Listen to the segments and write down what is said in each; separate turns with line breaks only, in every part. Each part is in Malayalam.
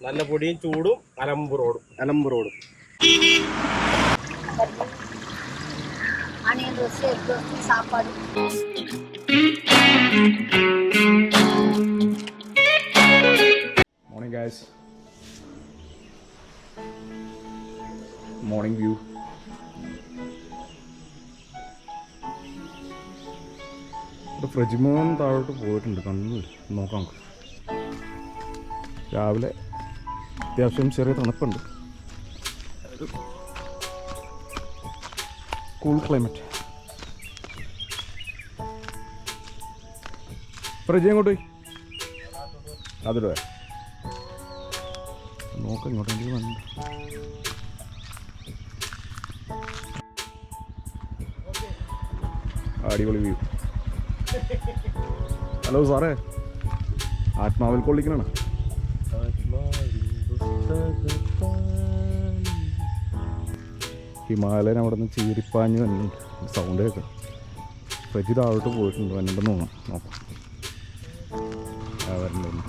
നല്ല പൊടിയും ചൂടും അലമ്പ് റോഡും
ஆனியன் ரோஸ்ட் எக் ரோஸ்ட் சாப்பாடு
Morning guys. Morning view. Fridge മോൻ താഴോട്ട് പോയിട്ടുണ്ട്, കണ്ണു നോക്കാം. രാവിലെ അത്യാവശ്യം ചെറിയ തണുപ്പുണ്ട്, കൂൾ ക്ലൈമറ്റ്. ഫ്രിഡ്ജ് എങ്ങോട്ട് പോയി? അതിലോ നോക്കാം, ഇങ്ങോട്ടെങ്കിലും വന്നു. അടിപൊളി വ്യൂ. ഹലോ സാറേ, ആത്മാവിൽ കൊള്ളിക്കണ ഹിമാലയൻ അവിടെ നിന്ന് ചീരിപ്പാഞ്ഞ് വന്നിട്ടുണ്ട്, സൗണ്ട് കേൾക്കാം. ഫ്രിഡ്ജ് താഴോട്ട് പോയിട്ടുണ്ട്, വന്നിട്ടുണ്ടെന്ന് തോന്നാം. നോക്കാം വരണ്ടെന്ന്.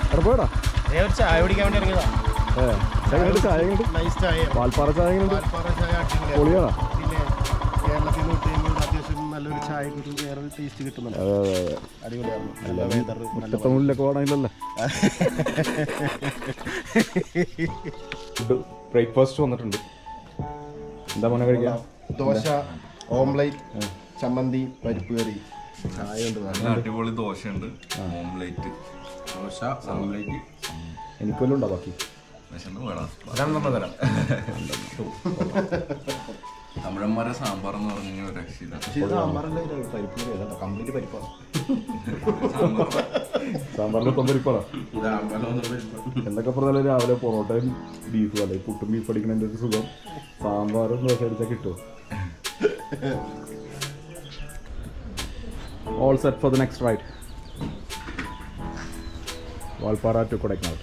അവിടെ പോയടാ,
ചായ കുടിക്കാൻ വേണ്ടി ഇറങ്ങിയതാ.
വാൽപ്പാറ ചായ പൊളിയാണോ?
പിന്നെ കേരളത്തിൽ നിന്ന് വിട്ട് അത്യാവശ്യം നല്ലൊരു ചായക്ക് വേറൊരു ടേസ്റ്റ് കിട്ടുന്നുണ്ട്. അടിപൊളിയായിരുന്നു.
മുറ്റത്തമുല്ലൊക്കെ വേണമില്ലല്ലേ. ഫുഡ് ബ്രേക്ക്ഫാസ്റ്റ് വന്നിട്ടുണ്ട്. എന്താ മോനെ കഴിക്കാം?
ദോശ, ഓംലേറ്റ്, ചമ്മന്തി, പരിപ്പ് കറി, ചായ ഉണ്ട്.
നല്ല അടിപൊളി ദോശയുണ്ട്, ഓംലേറ്റ്, ദോശ, ഓംലേറ്റ്.
എനിക്കൊല്ലും ഉണ്ടോ ബാക്കി?
തമിഴന്മാരെ സാമ്പാർ എന്ന് പറഞ്ഞു കഴിഞ്ഞാൽ ഒരു രക്ഷയില്ല.
സാമ്പാറിനൊപ്പം പരിപ്പാടാ. എന്തൊക്കെ പറഞ്ഞാലും രാവിലെ പൊറോട്ടയും ബീഫും അല്ലെ, പുട്ടും ബീഫ് അടിക്കണതിൻ്റെ ഒരു സുഖം സാമ്പാറും ദോശ അടിച്ചാൽ കിട്ടുമോ? All set for the next ride. Valparai to Kodaikanal.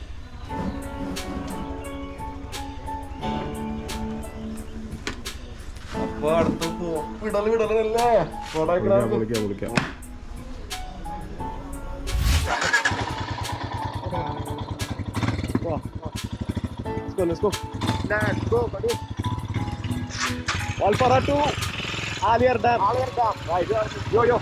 വിളിക്കാം. Valparai to Aliyar dam. യോ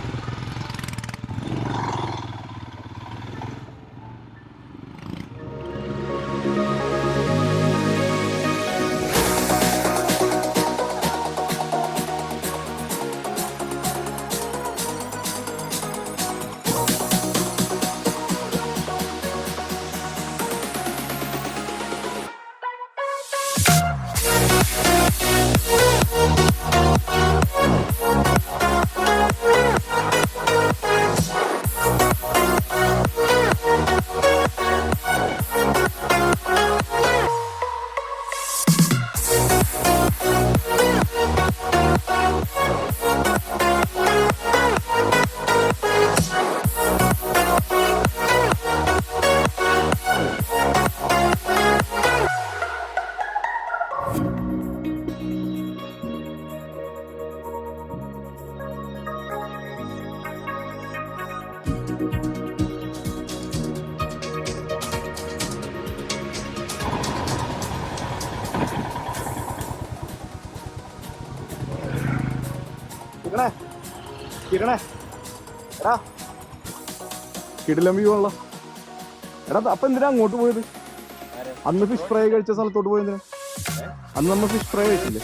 കിടിലം വ്യൂ ആണല്ലോ. എടാ അപ്പൊ എന്തിനാ അങ്ങോട്ട് പോയത്? അന്ന് ഫിഷ് ഫ്രൈ കഴിച്ച സ്ഥലത്തോട്ട് പോയത്? അന്ന് നമ്മൾ ഫിഷ് ഫ്രൈ കഴിച്ചില്ലേ?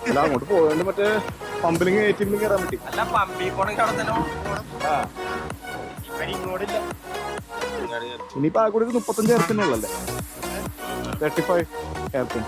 അല്ല അങ്ങോട്ട് പോയോണ്ട് മറ്റേ പമ്പിലിങ് ഏറ്റിലും കയറാൻ പറ്റി. ഇനിയിപ്പോ ആ കൂടി 35 എയർപിൻ ഉള്ളല്ലേ? 35 എയർപിൻ.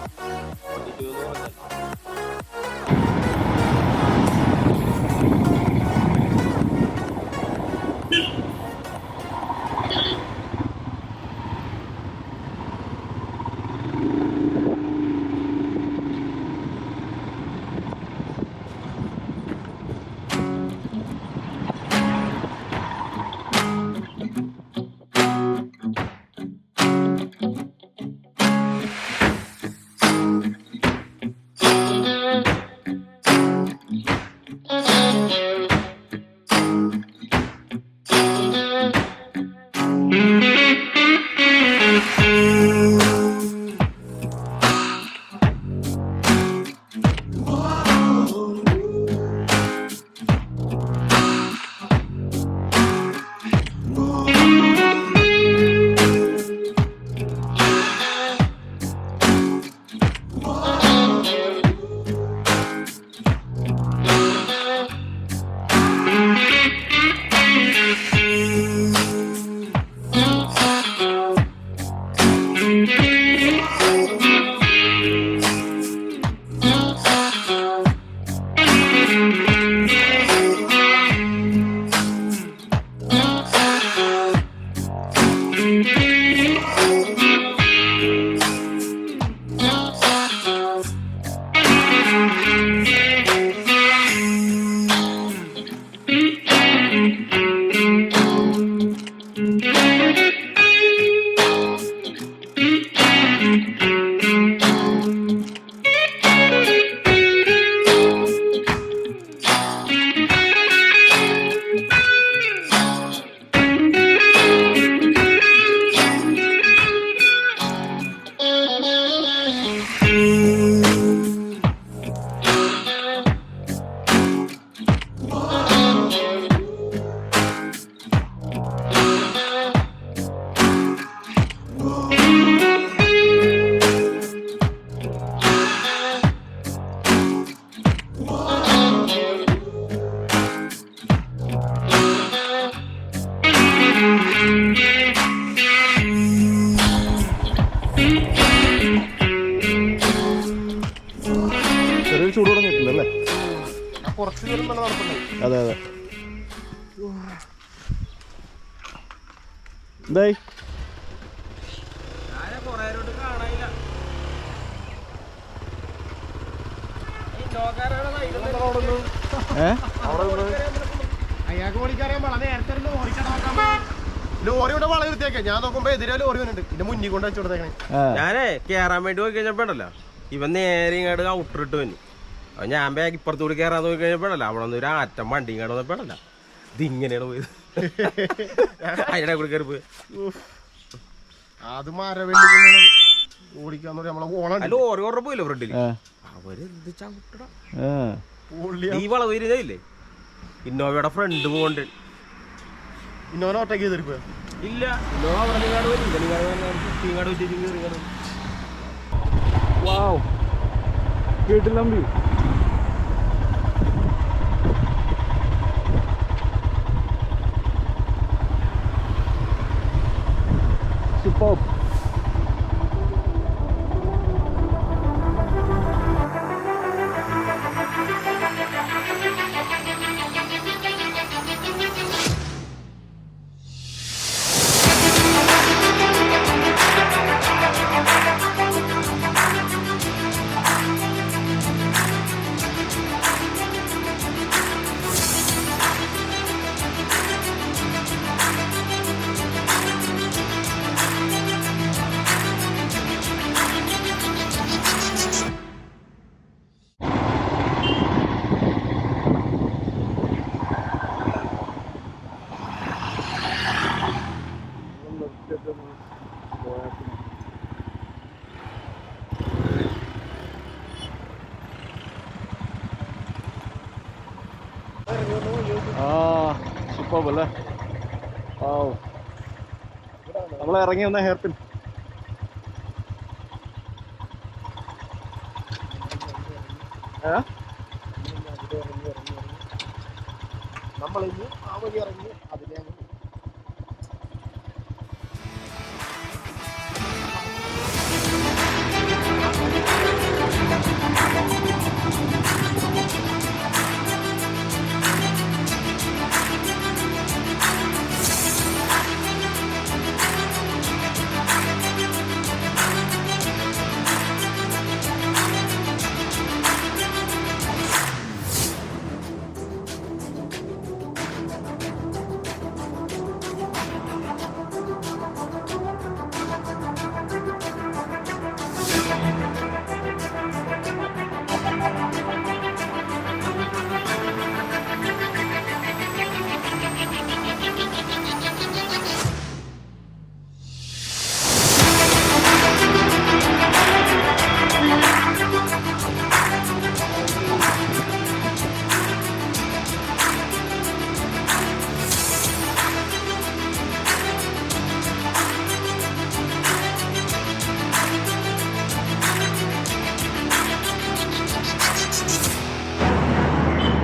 ചെറിയൊരു ചൂട് തുടങ്ങിയിട്ടുണ്ടല്ലേ?
കുറച്ച് ദൂരം തന്നെ നടപ്പുണ്ടായി.
അതെ അതെ. എന്തായി?
അയാൾക്ക് ഓടിക്കറിയാൻ വളരെ നേരത്തെ ലോറി കൊണ്ട് വള നിർത്തിയേക്കെ. ഞാൻ നോക്കുമ്പോ എതിരെ ലോറി വന്നിട്ട് ഇതിന്റെ മുന്നിൽ കൊണ്ട് വെച്ചു കൊടുത്തേക്കണേ.
ഞാനേ കേറാൻ വേണ്ടി പോയി കഴിഞ്ഞപ്പോഴല്ല ഇവൻ നേരെ ഇങ്ങോട്ട് ഔട്ടറിട്ട് വന്നു. അപ്പൊ ഞാൻ ബാഗ് ഇപ്പുറത്തൂടി കയറാൻ നോക്കി കഴിഞ്ഞപ്പോഴല്ല അവിടെ നിന്ന് ഒരു ആറ്റം വണ്ടി ഇങ്ങോട്ട് വന്നപ്പോഴല്ല ഇതിങ്ങനെയാണ് പോയത്. അതിനെ കൂടി കയറി പോയി.
അത് മരവെള്ളി ഓടിക്കാന്ന് നമ്മളെ ഓണം
അല്ല ഓരോ ഓർമ്മ പോയില്ലോ ഫ്രണ്ടില്. അവര് ഇത് ചവിട്ടടാ ഈ വളവ് ഇരുന്നില്ലേ ഇന്നോവയുടെ ഫ്രണ്ട് പോകണ്ട്.
ഇന്നോനെ ഒറ്റയ്ക്ക് ചെയ്തിരിപ്പോ
ഇല്ല ഇന്നോവ അവിടെ നിങ്ങാട് വരും ഇങ്ങാട് വെച്ചിട്ട്.
വാവ്, കേട്ടില്ല വ്യൂ. സൂപ്പർ. സൂപ്പർ അല്ലേ? നമ്മൾ ഇറങ്ങി വന്ന ഹെയർ പിൻ.
നമ്മളിന്ന് ആ വഴി ഇറങ്ങി അതിനെ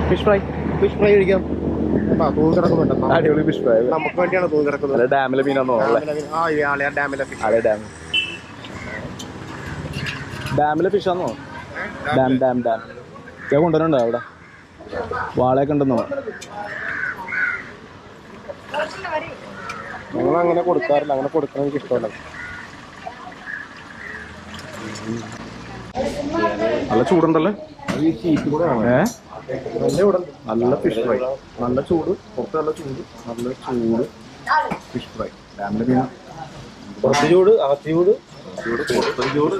ഫിഷ് ഫ്രൈ
കഴിക്കാം. തൂങ്ങി കിടക്കുന്നുണ്ട്.
അടിപൊളി ഫിഷ് ഫ്രൈ.
നമുക്ക് വേണ്ടിയാണ് തൂങ്ങി കിടക്കുന്നത്.
ഡാമിലെ മീനാണോ? ഡാമിലെ ഫിഷാന്നോ? ഡാം ഞാൻ കൊണ്ടുവരുന്നുണ്ടോ അവിടെ? വാളയൊക്കെ ഉണ്ടെന്നോ?
ഞങ്ങൾ അങ്ങനെ കൊടുക്കാറില്ല, അങ്ങനെ കൊടുക്കാൻ എനിക്ക് ഇഷ്ടമല്ല.
നല്ല ചൂടുണ്ടല്ലേ?
അത് ഈ ചീറ്റ് കൂടെ ആണ്. നല്ല ചൂടുണ്ട്.
നല്ല ഫിഷ് ഫ്രൈ, നല്ല ചൂട്, പുറത്ത് നല്ല ചൂട്, നല്ല ചൂട് ഫിഷ് ഫ്രൈ. ഡാമിലെ മീൻ
പുറത്ത് ചൂട്, അകത്ത് ചൂട്,
പുറത്തൊരു ചൂട്.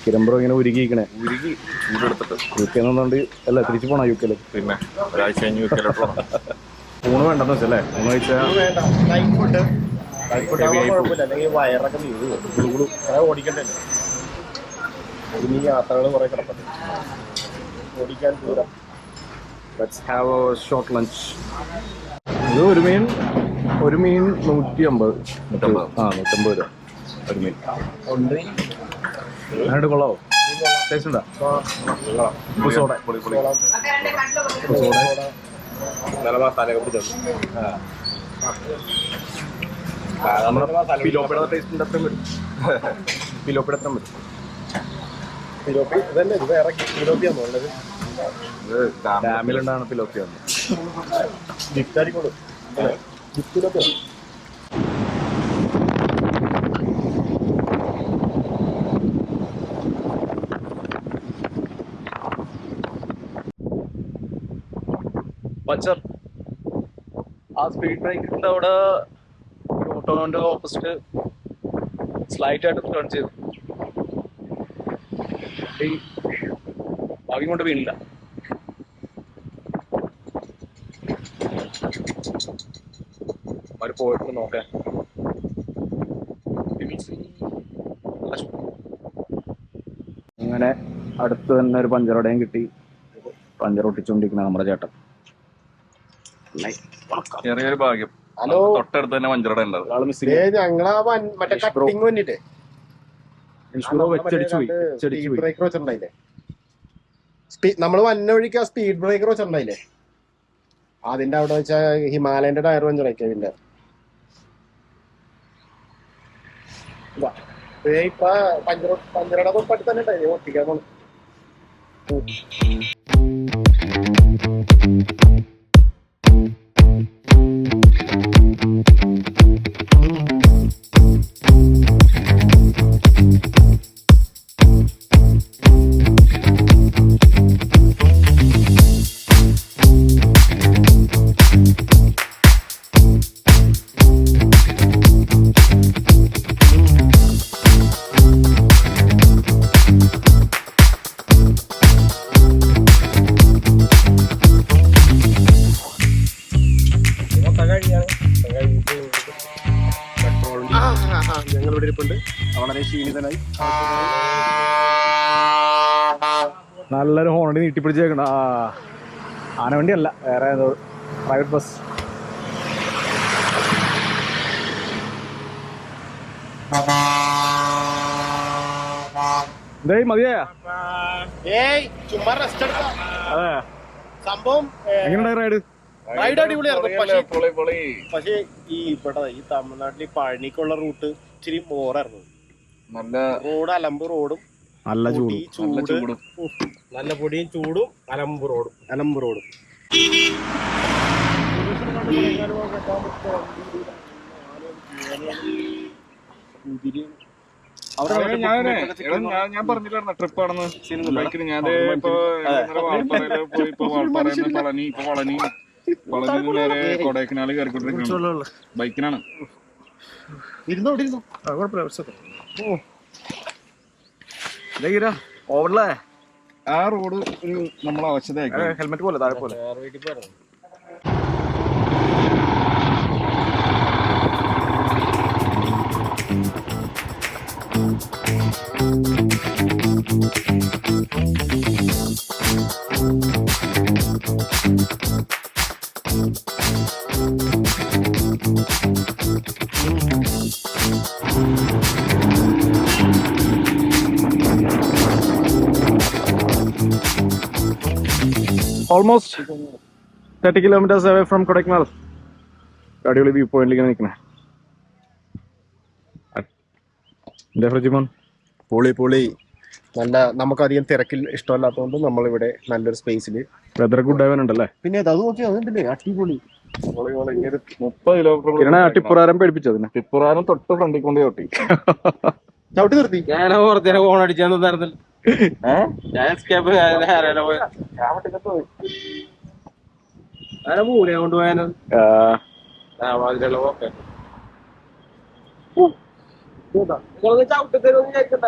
കിരമ്പ്രോ ഇങ്ങനെ ഉരുകിയിരിക്കണേ,
ഉരുകി ചൂടെടുത്തിട്ട്
യു കെ എന്നോണ്ട് അല്ല തിരിച്ചു പോണ യു കെയില്.
പിന്നെ ഒരാഴ്ച കഴിഞ്ഞ് യൂക്കേലോട്ട് പോകണം.
ഊണ് വേണ്ടെന്ന് വെച്ചല്ലേ? ഊണ് കഴിച്ചാൽ
വേണ്ട. ലൈറ്റ് ഫുഡ്, ലൈറ്റ് ഫുഡ് കുഴപ്പമില്ല. അല്ലെങ്കിൽ വയറൊക്കെ നീങ്ങും, ഓടിക്കണ്ടല്ലോ. ഇനി യാത്രകൾ കുറെ കിടപ്പുണ്ട്, ഓടിക്കാൻ ദൂരം.
Let's have A short lunch. ഇത് ഒരു മീൻ 150. 150 രൂപ ഒരു മീൻ. അങ്ങോട്ട് കൊള്ളാവോ? ടേസ്റ്റ് ഉണ്ടോ? സോഡ
നല്ല മസാലയൊക്കെ പിടിച്ചു.
നമ്മുടെ പിലോപ്പിയുടെ ടേസ്റ്റ് അത്രയും വരും. പിലോപ്പിയുടെ അത്രയും വരും.
തിരുപ്പി ഇതല്ലേ, ഇത് വേറെ തിരുപ്പിയാണോ ഉള്ളത്?
ഡാമിലുണ്ടാണ് പിലോപ്പി വന്നത്.
ഗിഫ്റ്റ് ആയിരിക്കും. ഗിഫ്റ്റിലൊക്കെ
പച്ചർ ആ സ്പീഡ് ബ്രേക്കിന്റെ അവിടെ ഓട്ടോന്റെ ഓപ്പോസിറ്റ് സ്ലൈറ്റ് ആയിട്ട് ടേൺ ചെയ്തു. ഭാഗ്യം കൊണ്ട് വീണില്ല. അവര് പോയിട്ട് നോക്കാൻ. അങ്ങനെ അടുത്ത് തന്നെ ഒരു പഞ്ചറടയും കിട്ടി. പഞ്ചർ ഒട്ടിച്ചുകൊണ്ടിരിക്കുന്ന നമ്മുടെ ചേട്ടൻ.
ചെറിയൊരു ഭാഗ്യം.
ഹലോ,
തൊട്ടടുത്ത് തന്നെ മഞ്ചറട ഉണ്ടാവും.
ഞങ്ങളാ മറ്റേ കട്ടിങ് വന്നിട്ടേ
വെച്ചടിച്ചു
ബ്രേക്കർ വെച്ചിട്ടുണ്ടായില്ലേ? നമ്മള് വന്ന വഴിക്ക് ആ സ്പീഡ് ബ്രേക്കർ വെച്ചിട്ടുണ്ടായില്ലേ? അതിന്റെ അവിടെ വെച്ചാ ഹിമാലയന്റെ ടയർ പഞ്ചറാക്കിയതിന്റെ. ഇപ്പൊ പഞ്ചറുടെ തൊട്ടടുത്ത് തന്നെ ഉണ്ടായി ഒട്ടിക്കാൻ പോണു. ഞങ്ങൾ ഇവിടെ ഇരിപ്പുണ്ട്. വളരെ ക്ഷീണിതനായി
നല്ലൊരു ഹോണടി നീട്ടിപ്പിടിച്ചേക്കണം. ആന വണ്ടി അല്ല, വേറെ ഏതോ പ്രൈവറ്റ് ബസ്. എന്തേ മതിയാ?
ചുമ്മാ റെസ്റ്റ് എടുത്ത
അതെ.
സംഭവം.
എങ്ങനെയുണ്ടായി റൈഡ്?
റൈഡ് അടിപൊളിയായിരുന്നു. പക്ഷേ ഈ ഇവിടെ ഈ തമിഴ്നാട്ടിൽ പഴനിക്കുള്ള റൂട്ട് ഇച്ചിരി ബോറായിരുന്നു.
നല്ല
റോഡ് അലമ്പ് റോഡും
നല്ല ചൂട്,
ചൂടും
നല്ല പൊടിയും ചൂടും അലമ്പ് റോഡും.
ഞാൻ പറഞ്ഞില്ലായിരുന്നു ട്രിപ്പാണെന്ന് ബൈക്കിന്. ഞാൻ ഇപ്പൊ വാൾപ്പാറയില് പോയി, ഇപ്പൊ വാൾപ്പാറയിൽ പളനി നേരെ കൊടൈക്കനാല് കയറിക്കൊണ്ടിരിക്കുന്നു. ബൈക്കിനാണ്.
ഓവറിലെ
ആ റോഡ് ഒരു നമ്മളെ ആവശ്യത
ഹെൽമെറ്റ് പോലെ താഴെ പോലെ. Almost 30 kilometers away from Kodaikanal. അടിപൊളി വ്യൂ പോയിന്റിൽ നിൽക്കണേ. ഫ്രിജിമോൻ
പൊളി. നല്ല നമുക്കധികം തിരക്കിൽ ഇഷ്ടമല്ലാത്തതുകൊണ്ട് നമ്മളിവിടെ നല്ലൊരു സ്പേസിൽ.
വെദർ ഗുഡ് ആവാനുണ്ടല്ലേ?
പിന്നെ അത് നോക്കിയാ അതുണ്ടല്ലേ, അടിപൊളി.
30 കിലോമീറ്റർ
കിരണ ടിപ്പുറാരം പേടിപ്പിച്ചതിന്
ടിപ്പുറാനും തൊട്ട് ഫ്രണ്ടിൽ കൊണ്ട് ചവിട്ടി.
ചവിട്ടി നിർത്തി.
ഞാൻ ഓർത്തേനെ ഫോൺ അടിച്ചാൽ തരുന്നില്ല. ഞാൻ എസ്കേപ്പ് അങ്ങനെ പൂനെ കൊണ്ടുപോയാനോ ഓക്കെ ചവിട്ടി തരുമെന്ന് വിചാരിക്കണ്ട.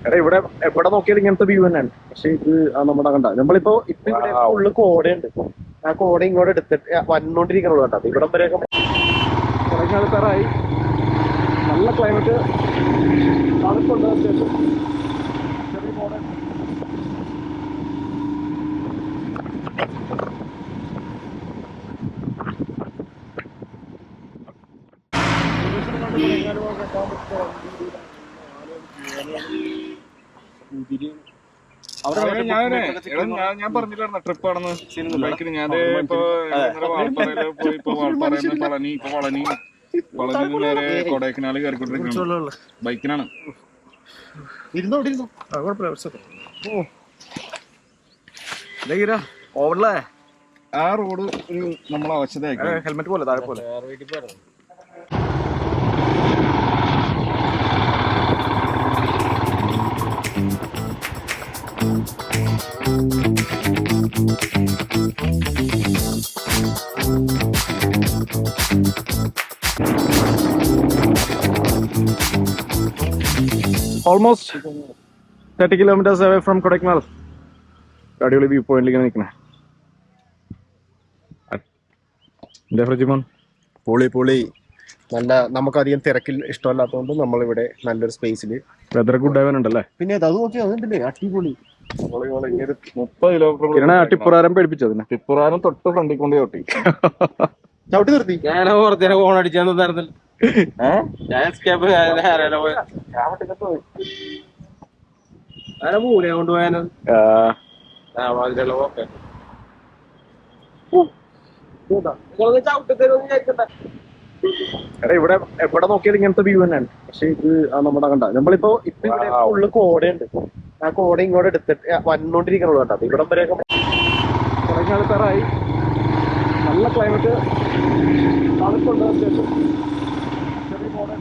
എടാ ഇവിടെ എവിടെ നോക്കിയാലും ഇങ്ങനത്തെ വ്യൂ തന്നെയാണ്. പക്ഷെ ഇത് നമ്മുടെ കണ്ട നമ്മളിപ്പോ ഇവിടെ ഫുള്ള് കോടയുണ്ട്. ആ കോട ഇങ്ങോട്ട് എടുത്തിട്ട് വന്നോണ്ടിരിക്കണുള്ളൂ കേട്ടോ. ഇവിടം വരെയൊക്കെ
കൊടൈക്കനാൽക്കാരായി. നല്ല ക്ലൈമറ്റ്. തണുപ്പുണ്ട് അത്യാവശ്യം. ചെറിയ മോഡൽ.
ഞാൻ പറഞ്ഞില്ലായിരുന്നു ട്രിപ്പ് ആണെന്ന് ബൈക്കിന്. ഞാൻ ഇപ്പൊ വാൾപ്പാറയില് പോയി ഇപ്പൊ വാൾപ്പാറയിൽ പളനി, ഇപ്പൊ പളനിന്ന് നേരെ കൊടൈക്കനാല് കയറിക്കൊണ്ടിരിക്കണം ബൈക്കിനാണ്.
ഓവറിലേ
ആ റോഡ് ഒരു നമ്മളെ ആവശ്യതയാക്കി.
ഹെൽമെറ്റ് പോലെ താഴെ പോലെ. Almost 30 kilometers away from Kodaikanal. അടിപൊളി വ്യൂ പോയിന്റിൽ ഇങ്ങനെ നിൽക്കണേ. എന്റെ ഫ്രിജിമോൻ
പൊളി പൊളി. നല്ല നമുക്കധികം തിരക്കിൽ ഇഷ്ടമല്ലാത്തതുകൊണ്ട് നമ്മളിവിടെ നല്ലൊരു സ്പേസിൽ
വെതർ ഗുഡ് ആവാനുണ്ടല്ലേ.
പിന്നെ അത് നോക്കി അതുണ്ടല്ലേ അടിപൊളി.
30 കിലോമീറ്റർ
കിരണ ടിപ്പുറാരം പേടിപ്പിച്ചതിന്
ടിപ്പുറാനും തൊട്ട് ഫ്രണ്ടിൽ കൊണ്ട് ചവിട്ടി.
ചവിട്ടി നിർത്തി.
ഞാൻ ഓർത്തേനെ ഫോൺ അടിച്ചാൽ തരുന്നില്ല. ഞാൻ എസ്കേപ്പ് അങ്ങനെ പൂനെ കൊണ്ടുപോയാനോ ഓക്കെ ചവിട്ടി തരുമെന്ന് വിചാരിക്കണ്ട.
എടാ ഇവിടെ എവിടെ നോക്കിയാലും ഇങ്ങനത്തെ വ്യൂ തന്നെയാണ്. പക്ഷെ ഇത് നമ്മുടെ കണ്ട നമ്മളിപ്പോ ഇവിടെ ഫുള്ള് കോടയുണ്ട്. ആ കോട ഇങ്ങോട്ട് എടുത്തിട്ട് വന്നോണ്ടിരിക്കണുള്ളൂ കേട്ടോ. ഇവിടം വരെയൊക്കെ
കൊടൈക്കനാൽക്കാരായി. നല്ല ക്ലൈമറ്റ്. തണുപ്പുണ്ട് അത്യാവശ്യം. ചെറിയ മോഡൽ.